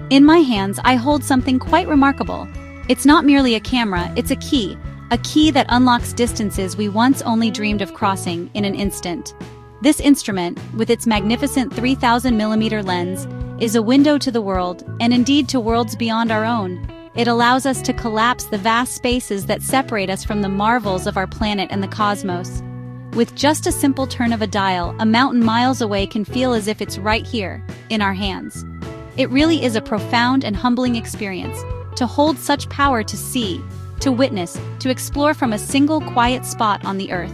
In my hands, I hold something quite remarkable. It's not merely a camera, it's a key that unlocks distances we once only dreamed of crossing in an instant. This instrument, with its magnificent 3000mm lens, is a window to the world, and indeed to worlds beyond our own. It allows us to collapse the vast spaces that separate us from the marvels of our planet and the cosmos. With just a simple turn of a dial, a mountain miles away can feel as if it's right here, in our hands. It really is a profound and humbling experience to hold such power, to see, to witness, to explore from a single quiet spot on the earth.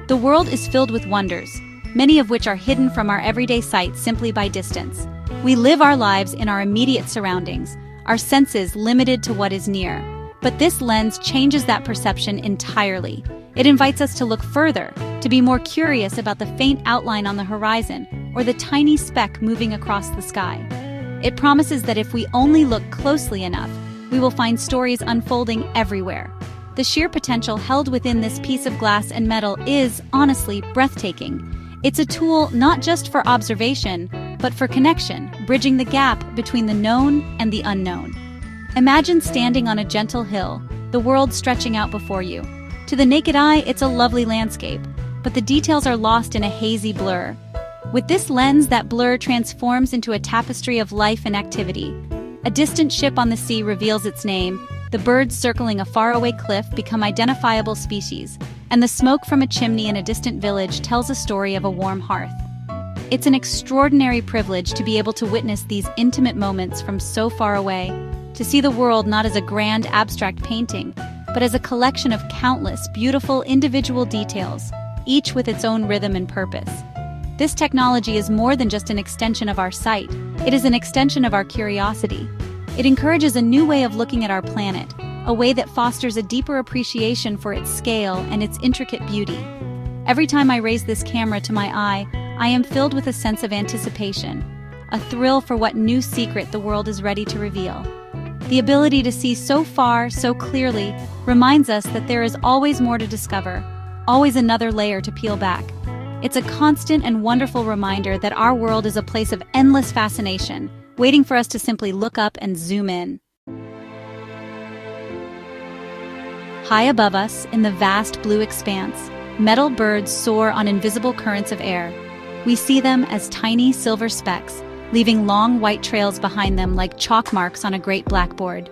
The world is filled with wonders, many of which are hidden from our everyday sight simply by distance. We live our lives in our immediate surroundings, our senses limited to what is near. But this lens changes that perception entirely. It invites us to look further, to be more curious about the faint outline on the horizon or the tiny speck moving across the sky. It promises that if we only look closely enough, we will find stories unfolding everywhere. The sheer potential held within this piece of glass and metal is, honestly, breathtaking. It's a tool not just for observation, but for connection, bridging the gap between the known and the unknown. Imagine standing on a gentle hill, the world stretching out before you. To the naked eye, it's a lovely landscape, but the details are lost in a hazy blur. With this lens, that blur transforms into a tapestry of life and activity. A distant ship on the sea reveals its name, the birds circling a faraway cliff become identifiable species, and the smoke from a chimney in a distant village tells a story of a warm hearth. It's an extraordinary privilege to be able to witness these intimate moments from so far away, to see the world not as a grand abstract painting, but as a collection of countless beautiful individual details, each with its own rhythm and purpose. This technology is more than just an extension of our sight, it is an extension of our curiosity. It encourages a new way of looking at our planet, a way that fosters a deeper appreciation for its scale and its intricate beauty. Every time I raise this camera to my eye, I am filled with a sense of anticipation, a thrill for what new secret the world is ready to reveal. The ability to see so far, so clearly, reminds us that there is always more to discover, always another layer to peel back. It's a constant and wonderful reminder that our world is a place of endless fascination, waiting for us to simply look up and zoom in. High above us, in the vast blue expanse, metal birds soar on invisible currents of air. We see them as tiny silver specks, leaving long white trails behind them like chalk marks on a great blackboard.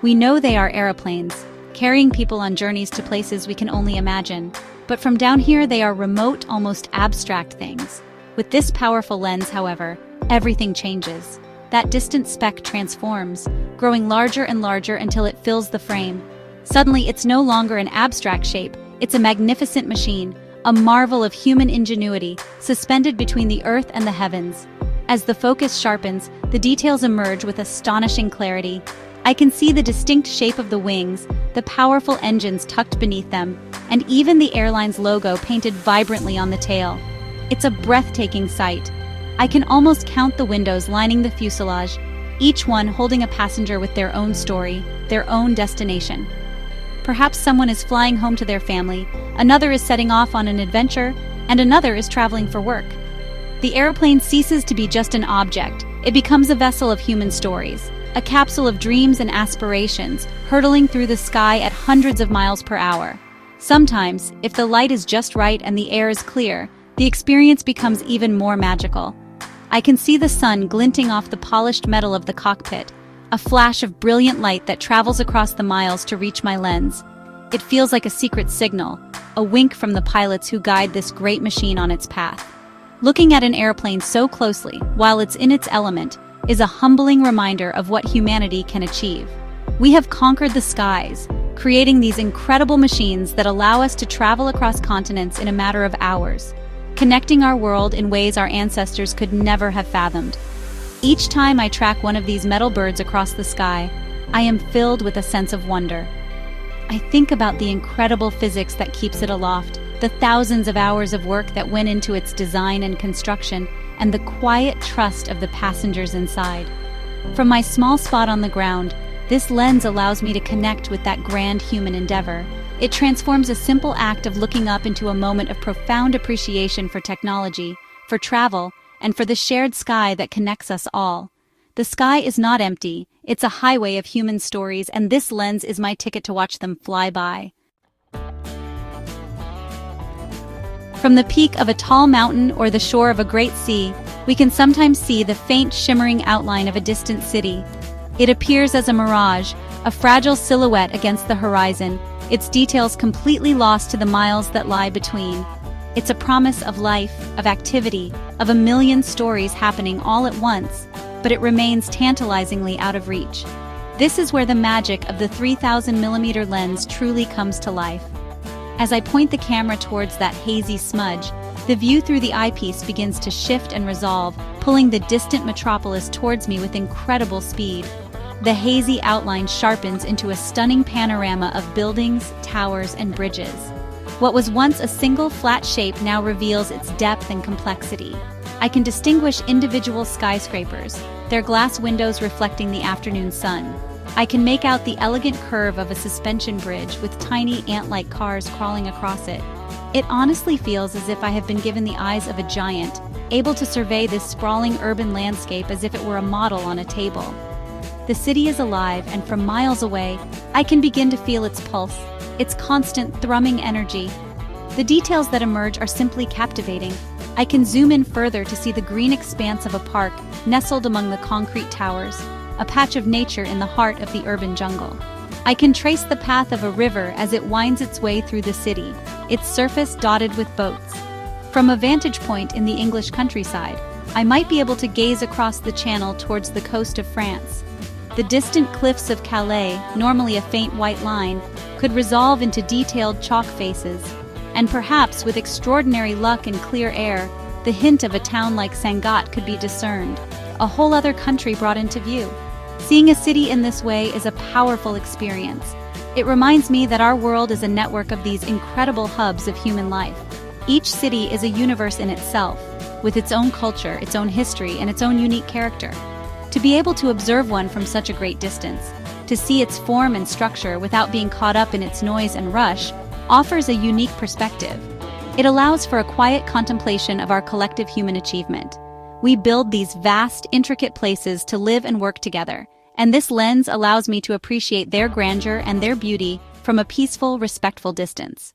We know they are aeroplanes, carrying people on journeys to places we can only imagine. But from down here, they are remote, almost abstract things. With this powerful lens, however, everything changes. That distant speck transforms, growing larger and larger until it fills the frame. Suddenly, it's no longer an abstract shape, it's a magnificent machine, a marvel of human ingenuity, suspended between the earth and the heavens. As the focus sharpens, the details emerge with astonishing clarity. I can see the distinct shape of the wings, the powerful engines tucked beneath them, and even the airline's logo painted vibrantly on the tail. It's a breathtaking sight. I can almost count the windows lining the fuselage, each one holding a passenger with their own story, their own destination. Perhaps someone is flying home to their family, another is setting off on an adventure, and another is traveling for work. The airplane ceases to be just an object, it becomes a vessel of human stories, a capsule of dreams and aspirations, hurtling through the sky at hundreds of miles per hour. Sometimes, if the light is just right and the air is clear, the experience becomes even more magical. I can see the sun glinting off the polished metal of the cockpit, a flash of brilliant light that travels across the miles to reach my lens. It feels like a secret signal, a wink from the pilots who guide this great machine on its path. Looking at an airplane so closely, while it's in its element, is a humbling reminder of what humanity can achieve. We have conquered the skies, creating these incredible machines that allow us to travel across continents in a matter of hours, connecting our world in ways our ancestors could never have fathomed. Each time I track one of these metal birds across the sky, I am filled with a sense of wonder. I think about the incredible physics that keeps it aloft, the thousands of hours of work that went into its design and construction, and the quiet trust of the passengers inside. From my small spot on the ground, this lens allows me to connect with that grand human endeavor. It transforms a simple act of looking up into a moment of profound appreciation for technology, for travel, and for the shared sky that connects us all. The sky is not empty, it's a highway of human stories, and this lens is my ticket to watch them fly by. From the peak of a tall mountain or the shore of a great sea, we can sometimes see the faint shimmering outline of a distant city. It appears as a mirage, a fragile silhouette against the horizon, its details completely lost to the miles that lie between. It's a promise of life, of activity, of a million stories happening all at once, but it remains tantalizingly out of reach. This is where the magic of the 3000mm lens truly comes to life. As I point the camera towards that hazy smudge, the view through the eyepiece begins to shift and resolve, pulling the distant metropolis towards me with incredible speed. The hazy outline sharpens into a stunning panorama of buildings, towers, and bridges. What was once a single flat shape now reveals its depth and complexity. I can distinguish individual skyscrapers, their glass windows reflecting the afternoon sun. I can make out the elegant curve of a suspension bridge with tiny ant-like cars crawling across it. It honestly feels as if I have been given the eyes of a giant, able to survey this sprawling urban landscape as if it were a model on a table. The city is alive, and from miles away, I can begin to feel its pulse, its constant thrumming energy. The details that emerge are simply captivating. I can zoom in further to see the green expanse of a park nestled among the concrete towers, a patch of nature in the heart of the urban jungle. I can trace the path of a river as it winds its way through the city, its surface dotted with boats. From a vantage point in the English countryside, I might be able to gaze across the channel towards the coast of France. The distant cliffs of Calais, normally a faint white line, could resolve into detailed chalk faces, and perhaps with extraordinary luck and clear air, the hint of a town like Sangatte could be discerned, a whole other country brought into view. Seeing a city in this way is a powerful experience. It reminds me that our world is a network of these incredible hubs of human life. Each city is a universe in itself, with its own culture, its own history, and its own unique character. To be able to observe one from such a great distance, to see its form and structure without being caught up in its noise and rush, offers a unique perspective. It allows for a quiet contemplation of our collective human achievement. We build these vast, intricate places to live and work together, and this lens allows me to appreciate their grandeur and their beauty from a peaceful, respectful distance.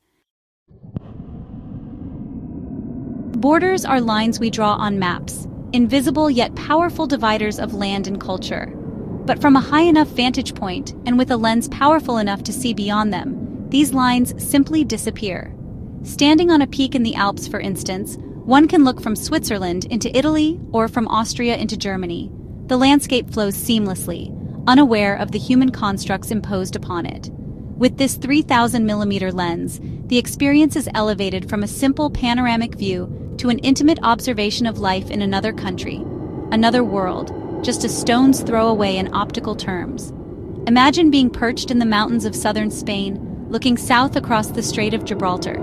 Borders are lines we draw on maps, invisible yet powerful dividers of land and culture. But from a high enough vantage point, and with a lens powerful enough to see beyond them, these lines simply disappear. Standing on a peak in the Alps, for instance, one can look from Switzerland into Italy or from Austria into Germany. The landscape flows seamlessly, unaware of the human constructs imposed upon it. With this 3000mm lens, the experience is elevated from a simple panoramic view to an intimate observation of life in another country, another world, just a stone's throw away in optical terms. Imagine being perched in the mountains of southern Spain, looking south across the Strait of Gibraltar.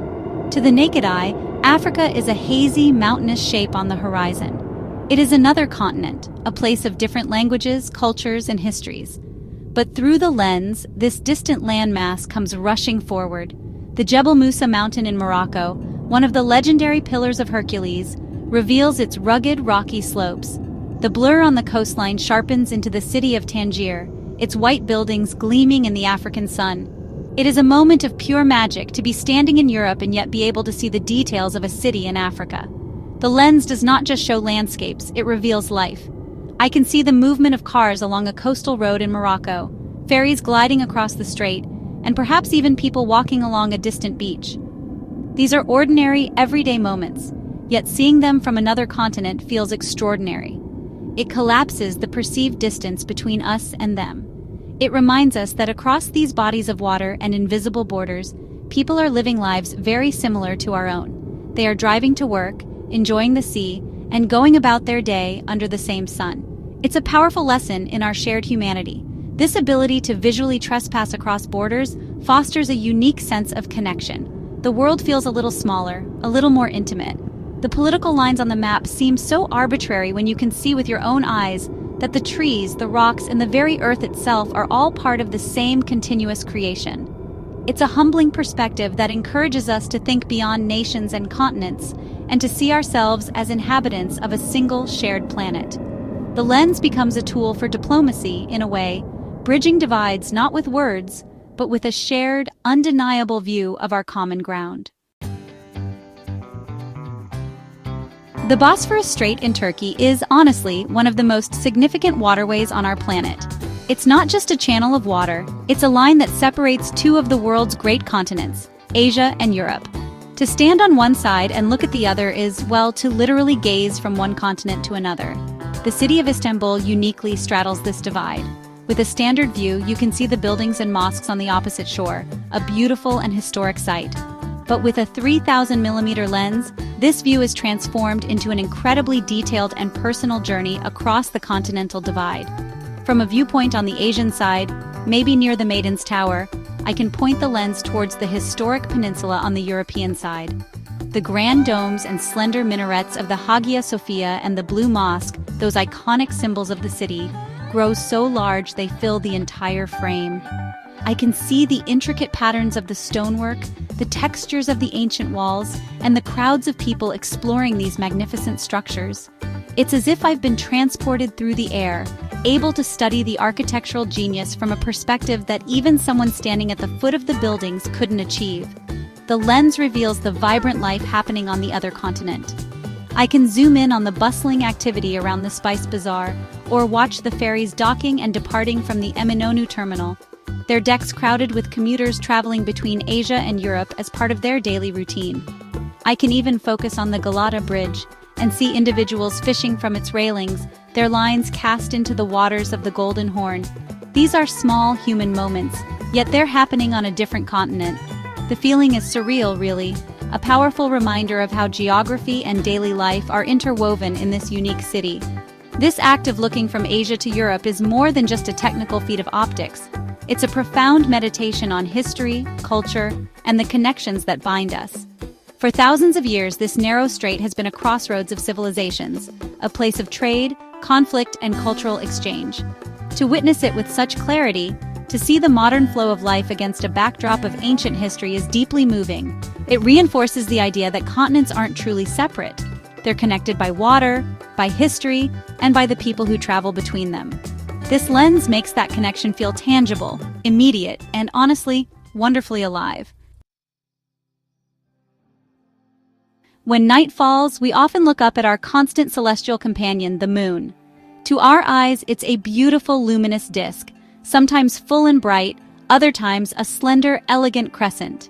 To the naked eye, Africa is a hazy, mountainous shape on the horizon. It is another continent, a place of different languages, cultures, and histories. But through the lens, this distant landmass comes rushing forward. The Jebel Musa mountain in Morocco, one of the legendary Pillars of Hercules, reveals its rugged, rocky slopes. The blur on the coastline sharpens into the city of Tangier, its white buildings gleaming in the African sun. It is a moment of pure magic to be standing in Europe and yet be able to see the details of a city in Africa. The lens does not just show landscapes, it reveals life. I can see the movement of cars along a coastal road in Morocco, ferries gliding across the strait, and perhaps even people walking along a distant beach. These are ordinary, everyday moments, yet seeing them from another continent feels extraordinary. It collapses the perceived distance between us and them. It reminds us that across these bodies of water and invisible borders, people are living lives very similar to our own. They are driving to work, enjoying the sea, and going about their day under the same sun. It's a powerful lesson in our shared humanity. This ability to visually trespass across borders fosters a unique sense of connection. The world feels a little smaller, a little more intimate. The political lines on the map seem so arbitrary when you can see with your own eyes that the trees, the rocks, and the very earth itself are all part of the same continuous creation. It's a humbling perspective that encourages us to think beyond nations and continents and to see ourselves as inhabitants of a single shared planet. The lens becomes a tool for diplomacy, in a way, bridging divides not with words, but with a shared, undeniable view of our common ground. The Bosphorus Strait in Turkey is, honestly, one of the most significant waterways on our planet. It's not just a channel of water, it's a line that separates two of the world's great continents, Asia and Europe. To stand on one side and look at the other is, well, to literally gaze from one continent to another. The city of Istanbul uniquely straddles this divide. With a standard view, you can see the buildings and mosques on the opposite shore, a beautiful and historic sight. But with a 3,000mm lens, this view is transformed into an incredibly detailed and personal journey across the continental divide. From a viewpoint on the Asian side, maybe near the Maiden's Tower, I can point the lens towards the historic peninsula on the European side. The grand domes and slender minarets of the Hagia Sophia and the Blue Mosque, those iconic symbols of the city, grow so large they fill the entire frame. I can see the intricate patterns of the stonework, the textures of the ancient walls, and the crowds of people exploring these magnificent structures. It's as if I've been transported through the air, able to study the architectural genius from a perspective that even someone standing at the foot of the buildings couldn't achieve. The lens reveals the vibrant life happening on the other continent. I can zoom in on the bustling activity around the Spice Bazaar, or watch the ferries docking and departing from the Eminönü terminal, their decks crowded with commuters traveling between Asia and Europe as part of their daily routine. I can even focus on the Galata Bridge and see individuals fishing from its railings, their lines cast into the waters of the Golden Horn. These are small human moments, yet they're happening on a different continent. The feeling is surreal, really, a powerful reminder of how geography and daily life are interwoven in this unique city. This act of looking from Asia to Europe is more than just a technical feat of optics. It's a profound meditation on history, culture, and the connections that bind us. For thousands of years, this narrow strait has been a crossroads of civilizations, a place of trade, conflict, and cultural exchange. To witness it with such clarity, to see the modern flow of life against a backdrop of ancient history is deeply moving. It reinforces the idea that continents aren't truly separate. They're connected by water, by history, and by the people who travel between them. This lens makes that connection feel tangible, immediate, and honestly, wonderfully alive. When night falls, we often look up at our constant celestial companion, the moon. To our eyes, it's a beautiful, luminous disk, sometimes full and bright, other times a slender, elegant crescent.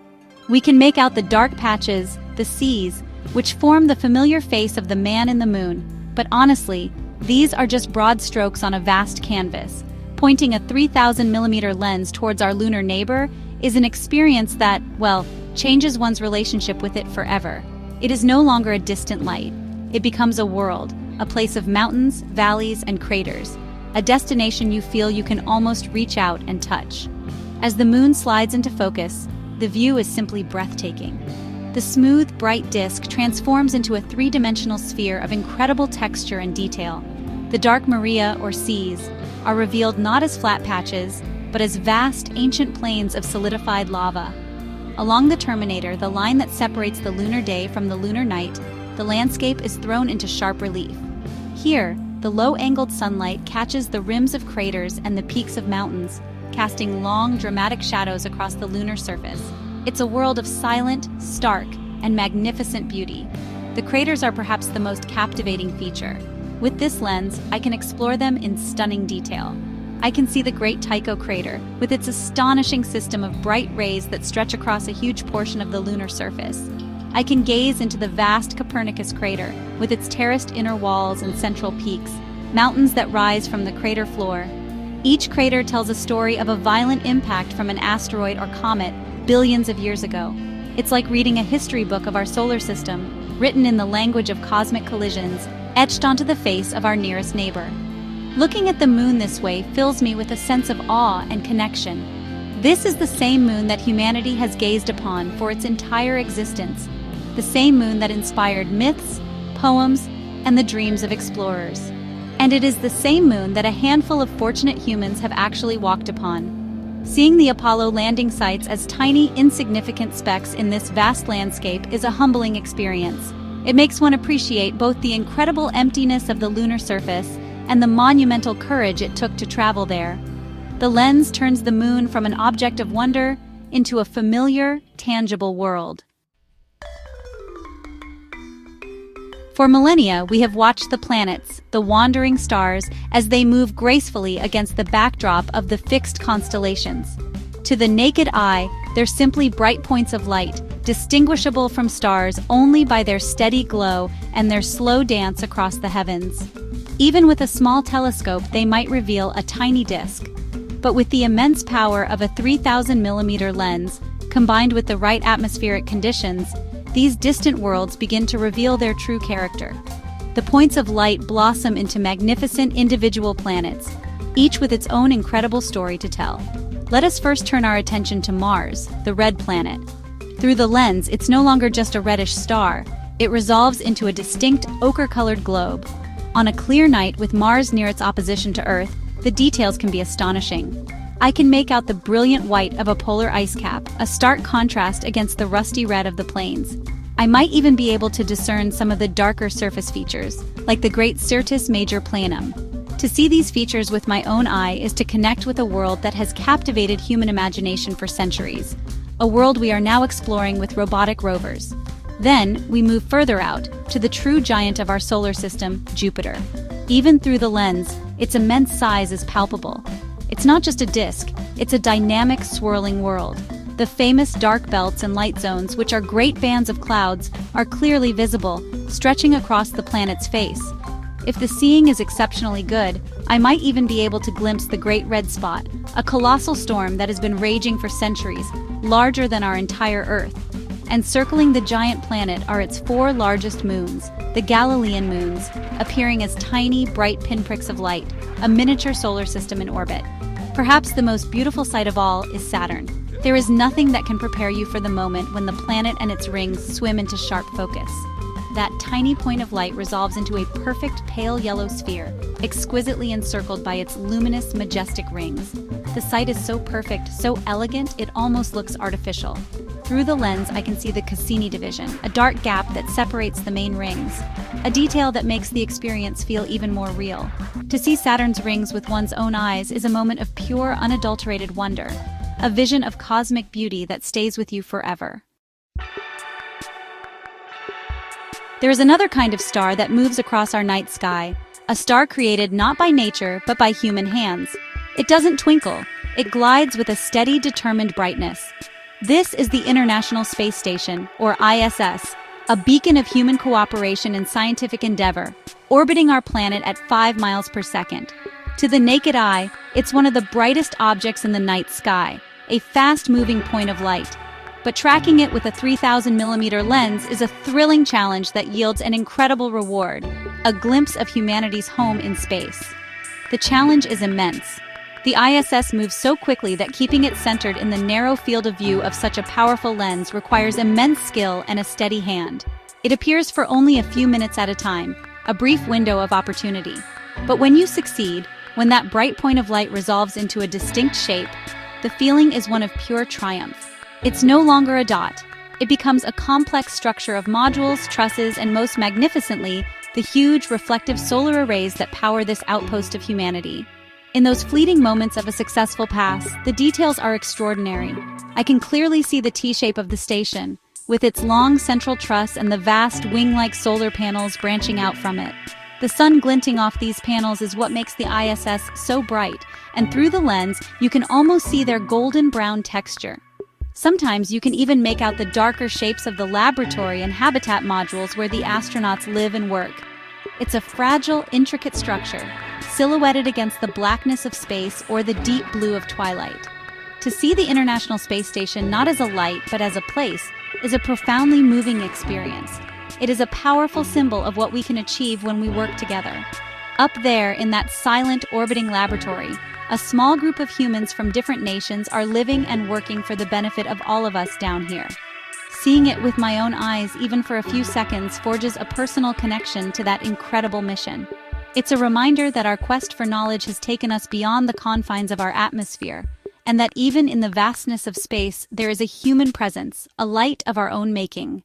We can make out the dark patches, the seas, which form the familiar face of the man in the moon, but honestly, these are just broad strokes on a vast canvas. Pointing a 3,000mm lens towards our lunar neighbor is an experience that, well, changes one's relationship with it forever. It is no longer a distant light. It becomes a world, a place of mountains, valleys, and craters, a destination you feel you can almost reach out and touch. As the moon slides into focus, the view is simply breathtaking. The smooth, bright disk transforms into a three-dimensional sphere of incredible texture and detail. The dark maria, or seas, are revealed not as flat patches, but as vast, ancient plains of solidified lava. Along the terminator, the line that separates the lunar day from the lunar night, the landscape is thrown into sharp relief. Here, the low-angled sunlight catches the rims of craters and the peaks of mountains, casting long, dramatic shadows across the lunar surface. It's a world of silent, stark, and magnificent beauty. The craters are perhaps the most captivating feature. With this lens, I can explore them in stunning detail. I can see the Great Tycho crater, with its astonishing system of bright rays that stretch across a huge portion of the lunar surface. I can gaze into the vast Copernicus crater, with its terraced inner walls and central peaks, mountains that rise from the crater floor. Each crater tells a story of a violent impact from an asteroid or comet billions of years ago. It's like reading a history book of our solar system, written in the language of cosmic collisions, etched onto the face of our nearest neighbor. Looking at the moon this way fills me with a sense of awe and connection. This is the same moon that humanity has gazed upon for its entire existence, the same moon that inspired myths, poems, and the dreams of explorers. And it is the same moon that a handful of fortunate humans have actually walked upon. Seeing the Apollo landing sites as tiny, insignificant specks in this vast landscape is a humbling experience. It makes one appreciate both the incredible emptiness of the lunar surface and the monumental courage it took to travel there. The lens turns the moon from an object of wonder into a familiar, tangible world. For millennia, we have watched the planets, the wandering stars, as they move gracefully against the backdrop of the fixed constellations. To the naked eye, they're simply bright points of light, distinguishable from stars only by their steady glow and their slow dance across the heavens. Even with a small telescope, they might reveal a tiny disk. But with the immense power of a 3,000mm lens, combined with the right atmospheric conditions, these distant worlds begin to reveal their true character. The points of light blossom into magnificent individual planets, each with its own incredible story to tell. Let us first turn our attention to Mars, the red planet. Through the lens, it's no longer just a reddish star. It resolves into a distinct ochre-colored globe. On a clear night with Mars near its opposition to Earth, the details can be astonishing. I can make out the brilliant white of a polar ice cap, a stark contrast against the rusty red of the plains. I might even be able to discern some of the darker surface features, like the Great Syrtis Major Planum. To see these features with my own eye is to connect with a world that has captivated human imagination for centuries, a world we are now exploring with robotic rovers. Then, we move further out, to the true giant of our solar system, Jupiter. Even through the lens, its immense size is palpable. It's not just a disk, it's a dynamic, swirling world. The famous dark belts and light zones, which are great bands of clouds, are clearly visible, stretching across the planet's face. If the seeing is exceptionally good, I might even be able to glimpse the Great Red Spot, a colossal storm that has been raging for centuries, larger than our entire Earth. And circling the giant planet are its 4 largest moons, the Galilean moons, appearing as tiny, bright pinpricks of light, a miniature solar system in orbit. Perhaps the most beautiful sight of all is Saturn. There is nothing that can prepare you for the moment when the planet and its rings swim into sharp focus. That tiny point of light resolves into a perfect pale yellow sphere, exquisitely encircled by its luminous, majestic rings. The sight is so perfect, so elegant, it almost looks artificial. Through the lens, I can see the Cassini division, a dark gap that separates the main rings, a detail that makes the experience feel even more real. To see Saturn's rings with one's own eyes is a moment of pure, unadulterated wonder, a vision of cosmic beauty that stays with you forever. There is another kind of star that moves across our night sky, a star created not by nature but by human hands. It doesn't twinkle, it glides with a steady, determined brightness. This is the International Space Station, or ISS, a beacon of human cooperation and scientific endeavor, orbiting our planet at 5 miles per second. To the naked eye, it's one of the brightest objects in the night sky, a fast-moving point of light. But tracking it with a 3,000mm lens is a thrilling challenge that yields an incredible reward, a glimpse of humanity's home in space. The challenge is immense. The ISS moves so quickly that keeping it centered in the narrow field of view of such a powerful lens requires immense skill and a steady hand. It appears for only a few minutes at a time, a brief window of opportunity. But when you succeed, when that bright point of light resolves into a distinct shape, the feeling is one of pure triumph. It's no longer a dot. It becomes a complex structure of modules, trusses, and most magnificently, the huge reflective solar arrays that power this outpost of humanity. In those fleeting moments of a successful pass, the details are extraordinary. I can clearly see the T-shape of the station, with its long central truss and the vast wing-like solar panels branching out from it. The sun glinting off these panels is what makes the ISS so bright, and through the lens, you can almost see their golden brown texture. Sometimes you can even make out the darker shapes of the laboratory and habitat modules where the astronauts live and work. It's a fragile, intricate structure, silhouetted against the blackness of space or the deep blue of twilight. To see the International Space Station not as a light but as a place is a profoundly moving experience. It is a powerful symbol of what we can achieve when we work together. Up there, in that silent, orbiting laboratory, a small group of humans from different nations are living and working for the benefit of all of us down here. Seeing it with my own eyes, even for a few seconds, forges a personal connection to that incredible mission. It's a reminder that our quest for knowledge has taken us beyond the confines of our atmosphere, and that even in the vastness of space, there is a human presence, a light of our own making.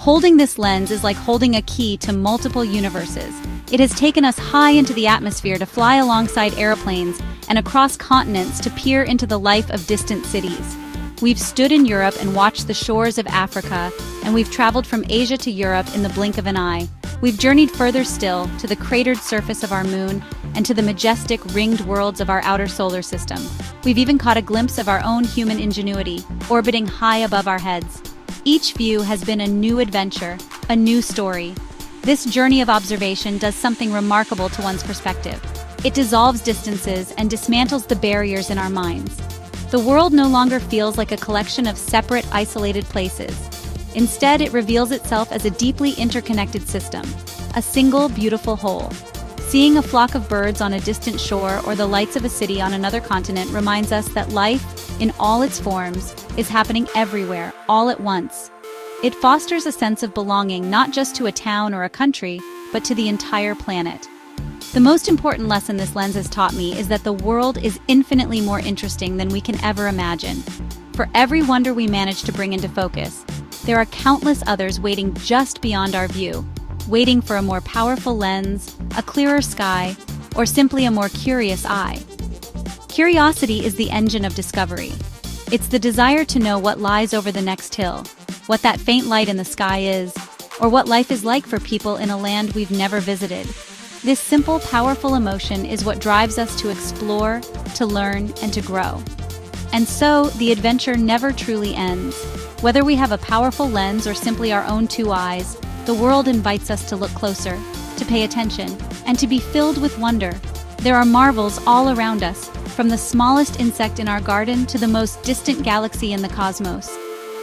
Holding this lens is like holding a key to multiple universes. It has taken us high into the atmosphere to fly alongside airplanes and across continents to peer into the life of distant cities. We've stood in Europe and watched the shores of Africa, and we've traveled from Asia to Europe in the blink of an eye. We've journeyed further still, to the cratered surface of our moon, and to the majestic, ringed worlds of our outer solar system. We've even caught a glimpse of our own human ingenuity, orbiting high above our heads. Each view has been a new adventure, a new story. This journey of observation does something remarkable to one's perspective. It dissolves distances and dismantles the barriers in our minds. The world no longer feels like a collection of separate, isolated places. Instead, it reveals itself as a deeply interconnected system, a single, beautiful whole. Seeing a flock of birds on a distant shore or the lights of a city on another continent reminds us that life, in all its forms, is happening everywhere, all at once. It fosters a sense of belonging not just to a town or a country, but to the entire planet. The most important lesson this lens has taught me is that the world is infinitely more interesting than we can ever imagine. For every wonder we manage to bring into focus, there are countless others waiting just beyond our view, waiting for a more powerful lens, a clearer sky, or simply a more curious eye. Curiosity is the engine of discovery. It's the desire to know what lies over the next hill, what that faint light in the sky is, or what life is like for people in a land we've never visited. This simple, powerful emotion is what drives us to explore, to learn, and to grow. And so, the adventure never truly ends. Whether we have a powerful lens or simply our own two eyes, the world invites us to look closer, to pay attention, and to be filled with wonder. There are marvels all around us, from the smallest insect in our garden to the most distant galaxy in the cosmos.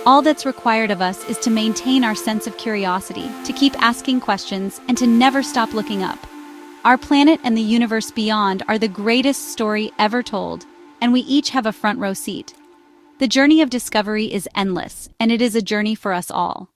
All that's required of us is to maintain our sense of curiosity, to keep asking questions, and to never stop looking up. Our planet and the universe beyond are the greatest story ever told, and we each have a front row seat. The journey of discovery is endless, and it is a journey for us all.